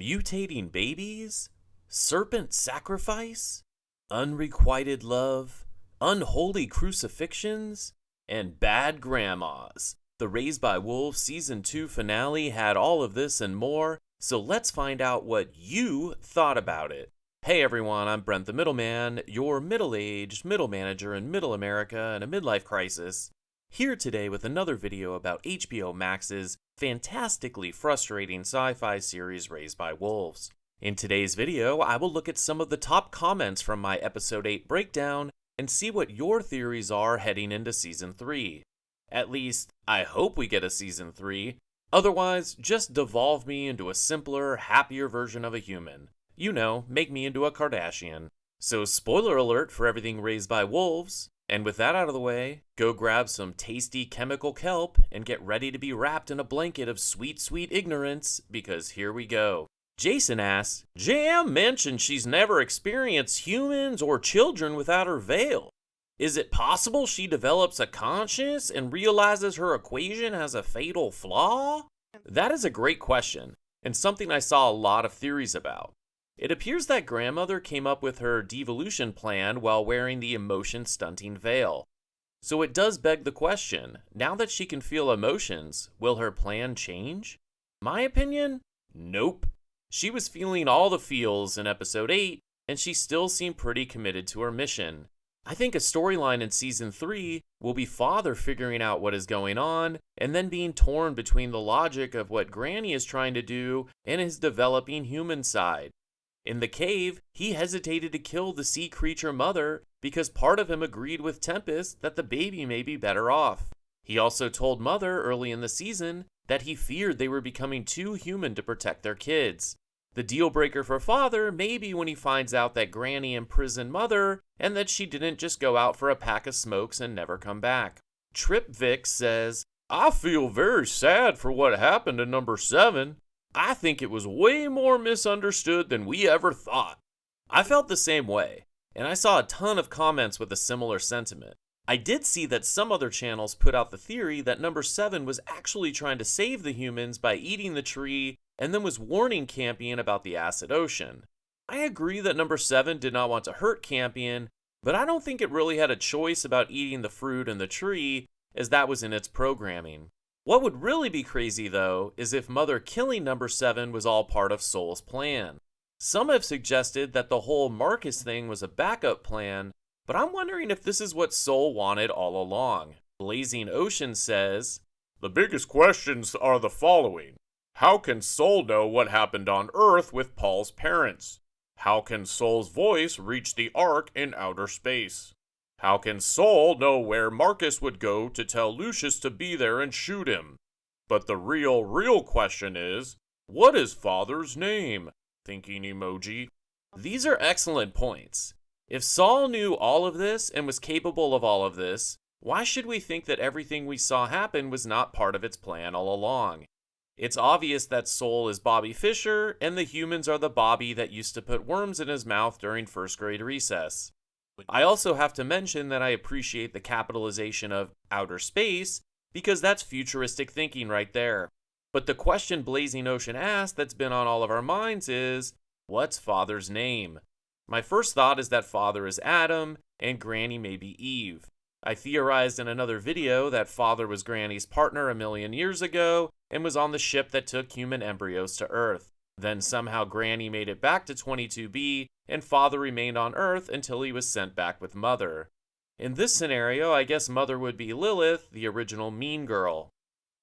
Mutating babies? Serpent sacrifice? Unrequited love? Unholy crucifixions? And bad grandmas. The Raised by Wolves Season 2 finale had all of this and more, so let's find out what you thought about it. Hey everyone, I'm Brent the Middleman, your middle-aged middle manager in Middle America in a midlife crisis. Here today with another video about HBO Max's fantastically frustrating sci-fi series Raised by Wolves. In today's video, I will look at some of the top comments from my Episode 8 breakdown and see what your theories are heading into Season 3. At least, I hope we get a Season 3. Otherwise, just devolve me into a simpler, happier version of a human. You know, make me into a Kardashian. So spoiler alert for everything Raised by Wolves. And with that out of the way, go grab some tasty chemical kelp and get ready to be wrapped in a blanket of sweet, sweet ignorance, because here we go. Jason asks, JM mentioned she's never experienced humans or children without her veil. Is it possible she develops a conscience and realizes her equation has a fatal flaw? That is a great question, and something I saw a lot of theories about. It appears that grandmother came up with her devolution plan while wearing the emotion-stunting veil. So it does beg the question, now that she can feel emotions, will her plan change? My opinion? Nope. She was feeling all the feels in Episode 8, and she still seemed pretty committed to her mission. I think a storyline in Season 3 will be Father figuring out what is going on, and then being torn between the logic of what Granny is trying to do and his developing human side. In the cave, he hesitated to kill the sea creature mother because part of him agreed with Tempest that the baby may be better off. He also told Mother early in the season that he feared they were becoming too human to protect their kids. The deal breaker for Father may be when he finds out that Granny imprisoned Mother and that she didn't just go out for a pack of smokes and never come back. Trip Vic says, I feel very sad for what happened to number 7. I think it was way more misunderstood than we ever thought. I felt the same way, and I saw a ton of comments with a similar sentiment. I did see that some other channels put out the theory that number 7 was actually trying to save the humans by eating the tree and then was warning Campion about the acid ocean. I agree that number 7 did not want to hurt Campion, but I don't think it really had a choice about eating the fruit and the tree, as that was in its programming. What would really be crazy, though, is if Mother killing number 7 was all part of Seoul's plan. Some have suggested that the whole Marcus thing was a backup plan, but I'm wondering if this is what Seoul wanted all along. Blazing Ocean says, the biggest questions are the following. How can Seoul know what happened on Earth with Paul's parents? How can Seoul's voice reach the Ark in outer space? How can Seoul know where Marcus would go to tell Lucius to be there and shoot him? But the real question is, what is Father's name? Thinking emoji. These are excellent points. If Saul knew all of this and was capable of all of this, why should we think that everything we saw happen was not part of its plan all along? It's obvious that Seoul is Bobby Fischer, and the humans are the Bobby that used to put worms in his mouth during first grade recess. I also have to mention that I appreciate the capitalization of outer space, because that's futuristic thinking right there. But the question Blazing Ocean asked that's been on all of our minds is, what's Father's name? My first thought is that Father is Adam, and Granny may be Eve. I theorized in another video that Father was Granny's partner a million years ago, and was on the ship that took human embryos to Earth. Then somehow Granny made it back to 22B, and Father remained on Earth until he was sent back with Mother. In this scenario, I guess Mother would be Lilith, the original mean girl.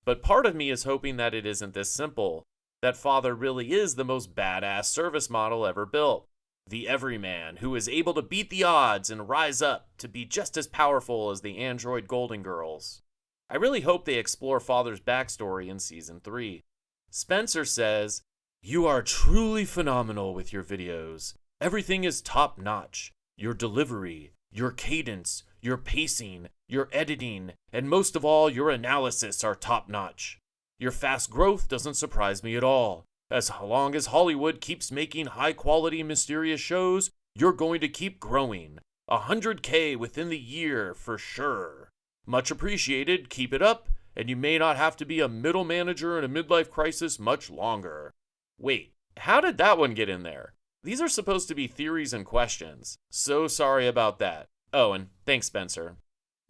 But part of me is hoping that it isn't this simple, that Father really is the most badass service model ever built. The everyman who is able to beat the odds and rise up to be just as powerful as the android Golden Girls. I really hope they explore Father's backstory in Season 3. Spencer says, you are truly phenomenal with your videos. Everything is top-notch. Your delivery, your cadence, your pacing, your editing, and most of all, your analysis are top-notch. Your fast growth doesn't surprise me at all. As long as Hollywood keeps making high-quality mysterious shows, you're going to keep growing. 100K within the year for sure. Much appreciated, keep it up, and you may not have to be a middle manager in a midlife crisis much longer. Wait, How did that one get in there? These are supposed to be theories and questions. So sorry about that. Oh, and thanks, Spencer.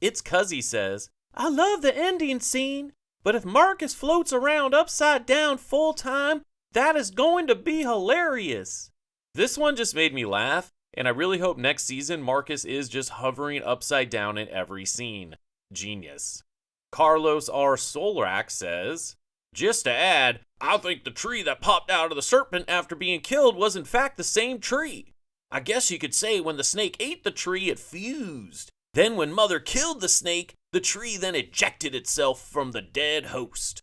It's Cuzzy says, I love the ending scene, but if Marcus floats around upside down full time, that is going to be hilarious. This one just made me laugh, and I really hope next season Marcus is just hovering upside down in every scene. Genius. Carlos R. Solrak says, just to add, I think the tree that popped out of the serpent after being killed was in fact the same tree. I guess you could say when the snake ate the tree, it fused. Then when Mother killed the snake, the tree then ejected itself from the dead host.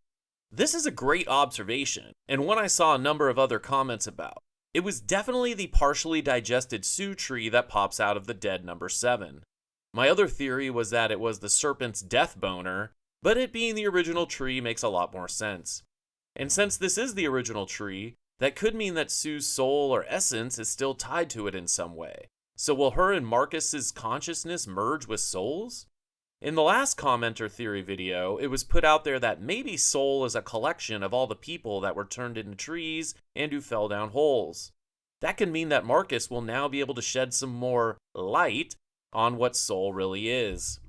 This is a great observation, and one I saw a number of other comments about. It was definitely the partially digested Sioux tree that pops out of the dead number 7. My other theory was that it was the serpent's death boner, but it being the original tree makes a lot more sense. And since this is the original tree, that could mean that Sue's soul or essence is still tied to it in some way. So will her and Marcus's consciousness merge with Soul's? In the last commenter theory video, it was put out there that maybe Soul is a collection of all the people that were turned into trees and who fell down holes. That could mean that Marcus will now be able to shed some more light on what Soul really is.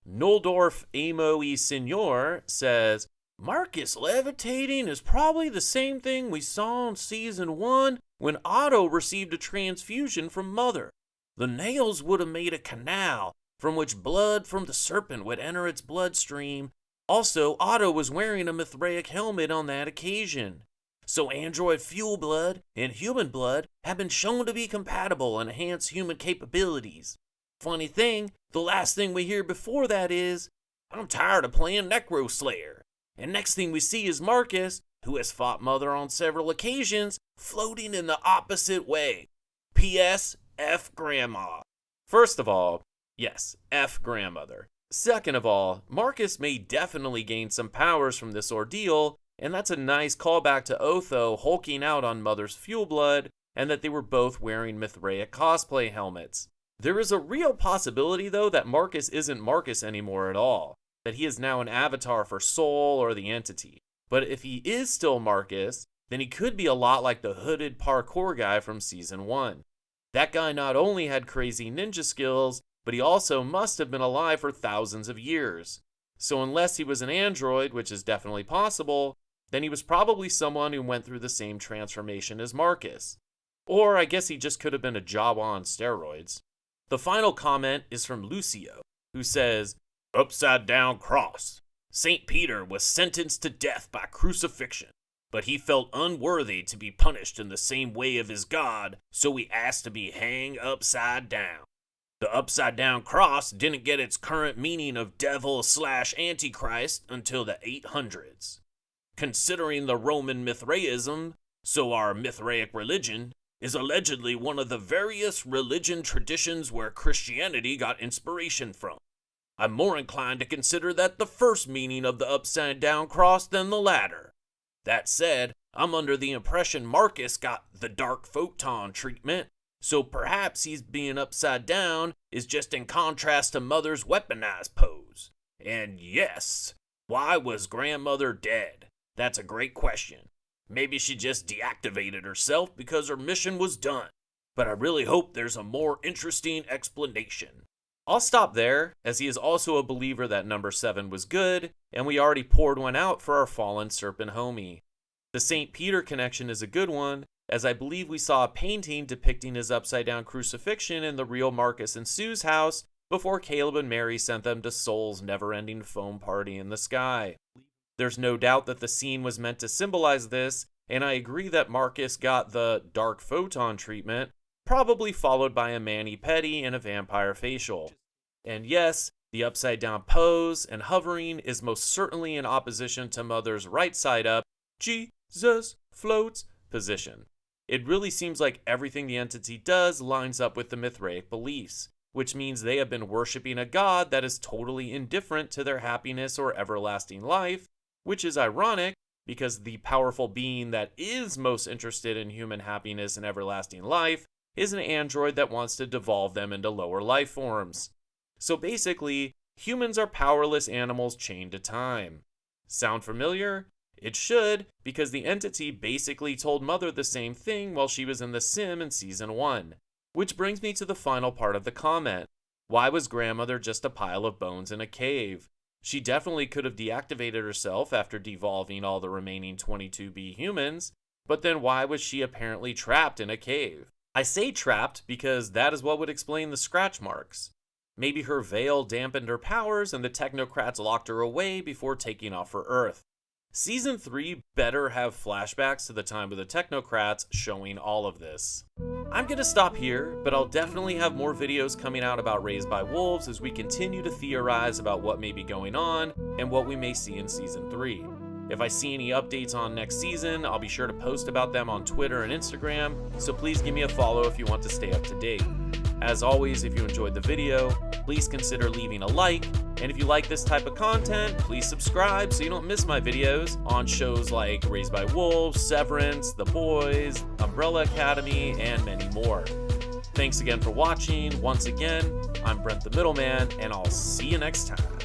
Noldorf Amo y Senor says, Marcus levitating is probably the same thing we saw in Season 1 when Otto received a transfusion from Mother. The nails would have made a canal from which blood from the serpent would enter its bloodstream. Also, Otto was wearing a Mithraic helmet on that occasion. So android fuel blood and human blood have been shown to be compatible and enhance human capabilities. Funny thing, the last thing we hear before that is, I'm tired of playing Necro Slayer. And next thing we see is Marcus, who has fought Mother on several occasions, floating in the opposite way. P.S. F Grandma. First of all, yes, F Grandmother. Second of all, Marcus may definitely gain some powers from this ordeal, and that's a nice callback to Otho hulking out on Mother's fuel blood, and that they were both wearing Mithraic cosplay helmets. There is a real possibility, though, that Marcus isn't Marcus anymore at all, that he is now an avatar for Soul or the entity. But if he is still Marcus, then he could be a lot like the hooded parkour guy from Season 1. That guy not only had crazy ninja skills, but he also must have been alive for thousands of years. So unless he was an android, which is definitely possible, then he was probably someone who went through the same transformation as Marcus. Or I guess he just could have been a Jawa on steroids. The final comment is from Lucio, who says, Upside down cross. St. Peter was sentenced to death by crucifixion, but he felt unworthy to be punished in the same way of his God, so he asked to be hanged upside down. The upside down cross didn't get its current meaning of devil/antichrist until the 800s. Considering the Roman Mithraism, so our Mithraic religion is allegedly one of the various religion traditions where Christianity got inspiration from. I'm more inclined to consider that the first meaning of the upside down cross than the latter. That said, I'm under the impression Marcus got the dark photon treatment, so perhaps he's being upside down is just in contrast to Mother's weaponized pose. And yes, why was Grandmother dead? That's a great question. Maybe she just deactivated herself because her mission was done. But I really hope there's a more interesting explanation. I'll stop there, as he is also a believer that number 7 was good, and we already poured one out for our fallen serpent homie. The St. Peter connection is a good one, as I believe we saw a painting depicting his upside-down crucifixion in the real Marcus and Sue's house before Caleb and Mary sent them to Soul's never-ending foam party in the sky. There's no doubt that the scene was meant to symbolize this, and I agree that Marcus got the dark photon treatment, probably followed by a mani-pedi and a vampire facial. And yes, the upside-down pose and hovering is most certainly in opposition to Mother's right side up, Jesus floats position. It really seems like everything the entity does lines up with the Mithraic beliefs, which means they have been worshipping a god that is totally indifferent to their happiness or everlasting life, which is ironic because the powerful being that is most interested in human happiness and everlasting life is an android that wants to devolve them into lower life forms. So basically, humans are powerless animals chained to time. Sound familiar? It should, because the entity basically told Mother the same thing while she was in the sim in season 1. Which brings me to the final part of the comment. Why was grandmother just a pile of bones in a cave? She definitely could have deactivated herself after devolving all the remaining 22B humans, but then why was she apparently trapped in a cave? I say trapped because that is what would explain the scratch marks. Maybe her veil dampened her powers and the technocrats locked her away before taking off for Earth. Season 3 better have flashbacks to the time of the technocrats showing all of this. I'm gonna stop here, but I'll definitely have more videos coming out about Raised by Wolves as we continue to theorize about what may be going on and what we may see in Season 3. If I see any updates on next season, I'll be sure to post about them on Twitter and Instagram, so please give me a follow if you want to stay up to date. As always, if you enjoyed the video, please consider leaving a like, and if you like this type of content, please subscribe so you don't miss my videos on shows like Raised by Wolves, Severance, The Boys, Umbrella Academy, and many more. Thanks again for watching. Once again, I'm Brent the Middleman, and I'll see you next time.